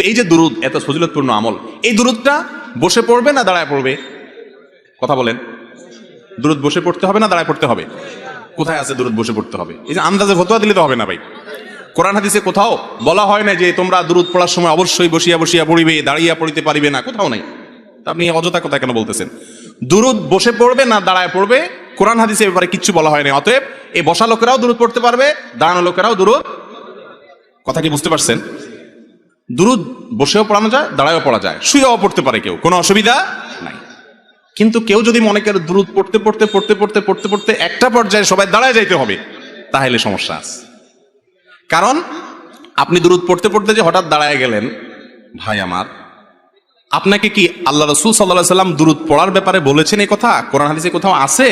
এই যে দুরুদ এত ফজিলতপূর্ণ আমল, এই দুরুদটা বসে পড়বে না দাঁড়ায় পড়বে? কথা বলেন। দুরুদ বসে পড়তে হবে না দাঁড়ায় পড়তে হবে? কোথায় আছে দুরুদ বসে পড়তে হবে? এই যে আন্দাজে ফতোয়া দিলে তো হবে না ভাই। কোরআন হাদিসে কোথাও বলা হয় না যে তোমরা দুরুদ পড়ার সময় অবশ্যই বসিয়া বসিয়া পড়িবে, দাঁড়িয়ে পড়িতে পারিবে না, কোথাও নাই। আপনি অযথা কথা কেন বলতেছেন? দুরুদ বসে পড়বে না দাঁড়ায় পড়বে, কোরআন হাদিসের ব্যাপারে কিচ্ছু বলা হয়নি। অতএব এই বসা লোকেরাও দুরুদ পড়তে পারবে, দাঁড়ানো লোকেরাও দুরুদ। কথা কি বুঝতে পারছেন? দুরুদ বসেও পড়ানো যায়, দাঁড়ায়ও পড়া যায়, শুয়েও পড়তে পারে কেউ, কোনো অসুবিধা নাই। কিন্তু কেউ যদি মনে করে দুরুদ পড়তে পড়তে পড়তে পড়তে পড়তে পড়তে একটা পর্যায়ে সবাই দাঁড়ায় যাইতে হবে, তাহলে সমস্যা আছে। কারণ আপনি দুরুদ পড়তে পড়তে যে হঠাৎ দাঁড়ায় গেলেন, ভাই আমার, আপনাকে কি আল্লাহ রাসূল সাল্লাল্লাহু আলাইহি ওয়াসাল্লাম দুরুদ পড়ার ব্যাপারে বলেছেন? এই কথা কোরআন হাদিসে কোথাও আছে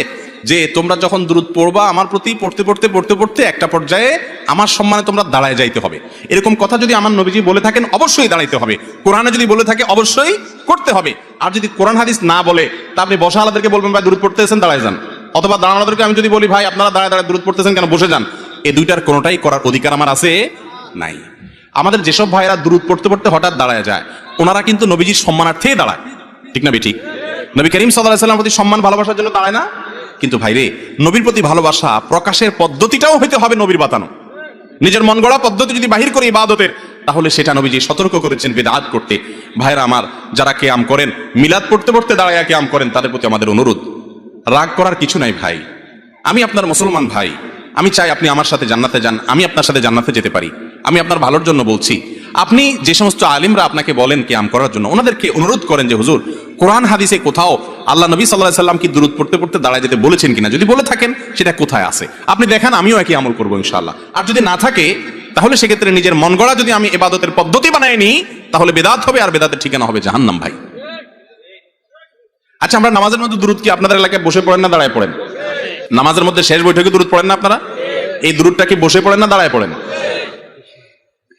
যে তোমরা যখন দুরুদ পড়বা আমার প্রতি পড়তে পড়তে পড়তে পড়তে একটা পর্যায়ে আমার সম্মানে তোমরা দাঁড়ায় যাইতে হবে? এরকম কথা যদি আমার নবীজি বলে থাকেন অবশ্যই দাঁড়াইতে হবে। কোরআনে যদি বলে থাকে অবশ্যই করতে হবে। আর যদি কোরআন হাদিস না বলে তা আপনি বসা আলাদেরকে বলবেন ভাই দুরুদ পড়তেছেন দাঁড়ায় যান, অথবা দাঁড়ানোদেরকে আমি যদি বলি ভাই আপনারা দাঁড়ায় দাঁড়ায় দুরুদ পড়তেছেন কেন, বসে যান, এই দুইটার কোনোটাই করার অধিকার আমার আছে নাই। আমাদের যেসব ভাইয়েরা দুরুদ পড়তে পড়তে হঠাৎ দাঁড়ায় যায়, ওনারা কিন্তু নবীজির সম্মানার্থেই দাঁড়ায়, ঠিক না ঠিক? নবী করিম সাল্লাল্লাহু আলাইহি ওয়াসাল্লামের প্রতি সম্মান ভালোবাসার জন্য দাঁড়ায় না? কিন্তু ভাইরে, নবীর প্রতি ভালোবাসা প্রকাশের পদ্ধতিটাও হইতে হবে নবীর বাতানো। নিজের মন গড়া পদ্ধতি যদি বাহির করে ইবাদতের, তাহলে সেটা নবীজি সতর্ক করেছেন বিদআত করতে। ভাইরা আমার, যারা কিয়াম করেন, মিলাদ পড়তে পড়তে দাঁড়ায় কিয়াম করেন, তাদের প্রতি আমাদের অনুরোধ, রাগ করার কিছু নাই ভাই। আমি আপনার মুসলমান ভাই, আমি চাই আপনি আমার সাথে জান্নাতে যান, আমি আপনার সাথে জান্নাতে যেতে পারি। আমি আপনার ভালোর জন্য বলছি। আপনি যে সমস্ত আলিমরা আপনাকে বলেন কিয়াম করার জন্য, ওনাদেরকে অনুরোধ করেন যে হুজুর, কোরআন হাদিসে কোথাও আল্লাহ নবী সাল্লাল্লাহু আলাইহি ওয়াসাল্লাম কি দুরুদ পড়তে পড়তে দাঁড়ায় যেতে বলেছেন কিনা, যদি বলে থাকেন সেটা কোথায় আছে আপনি দেখান, আমিও একই আমল করবো ইনশাআল্লাহ। আর যদি না থাকে, তাহলে সেক্ষেত্রে নিজের মন গড়া যদি আমি ইবাদতের পদ্ধতি বানায় নিই, তাহলে বেদাত হবে, আর বেদাতের ঠিকানা হবে জাহান্নাম ভাই। আচ্ছা, আমরা নামাজের মধ্যে দুরুদ কি আপনাদের এলাকায় বসে পড়েন না দাঁড়ায় পড়েন? নামাজের মধ্যে শেষ বৈঠকে দুরুদ পড়েন না আপনারা? এই দুরুদটা কি বসে পড়েন না দাঁড়ায় পড়েন?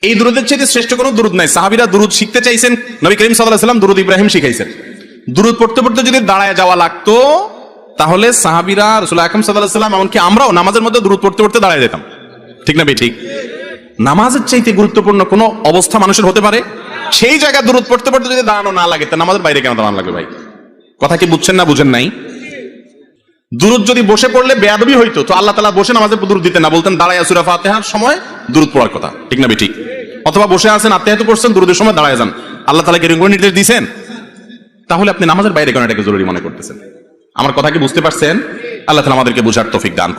এই দুরুদের চাইতে শ্রেষ্ঠ কোনো দুরুদ নাই। সাহাবীরা দুরুদ শিখতে চাইছেন, নবী করিম সাল্লাল্লাহু আলাইহি ওয়াসাল্লাম দুরুদ ইব্রাহিম শিখাইছেন। দুরুদ পড়তে পড়তে যদি দাঁড়ায় যাওয়া লাগতো, তাহলে সাহাবীরা, রাসূল আকরাম সাল্লাল্লাহু আলাইহি ওয়াসাল্লাম, এমনকি আমরাও নামাজের মধ্যে দুরুদ পড়তে পড়তে দাঁড়ায় যেতাম, ঠিক না ঠিক? নামাজের চাইতে গুরুত্বপূর্ণ কোনো অবস্থা মানুষের হতে পারে? সেই জায়গায় দুরুদ পড়তে পড়তে যদি দাঁড়ানো না লাগে, তা নামাজের বাইরে কেন দাঁড়ানো লাগবে ভাই? কথা কি বুঝছেন না বুঝেন নাই? দুরুদ যদি বসে পড়লে বেয়াদবি হইতো, তো আল্লাহ তাআলা বসে নামাজে দুরুদ দিতেন না, বলতেন দাঁড়ায় সূরা ফাতিহার সময় দুরুদ পড়ার কথা, ঠিক না ঠিক? অথবা বসে আছেন আত্তাহিয়াতু পড়ছেন, দুরুদের সময় দাঁড়ায় যান। আল্লাহ তাআলা কি এরকম নির্দেশ দিয়েছেন? তাহলে আপনি নামাজের বাইরে কেন এটাকে জরুরি মনে করতেছেন? আমার কথা কি বুঝতে পারছেন? আল্লাহ তাআলা আমাদেরকে বুঝার তৌফিক দান করুন।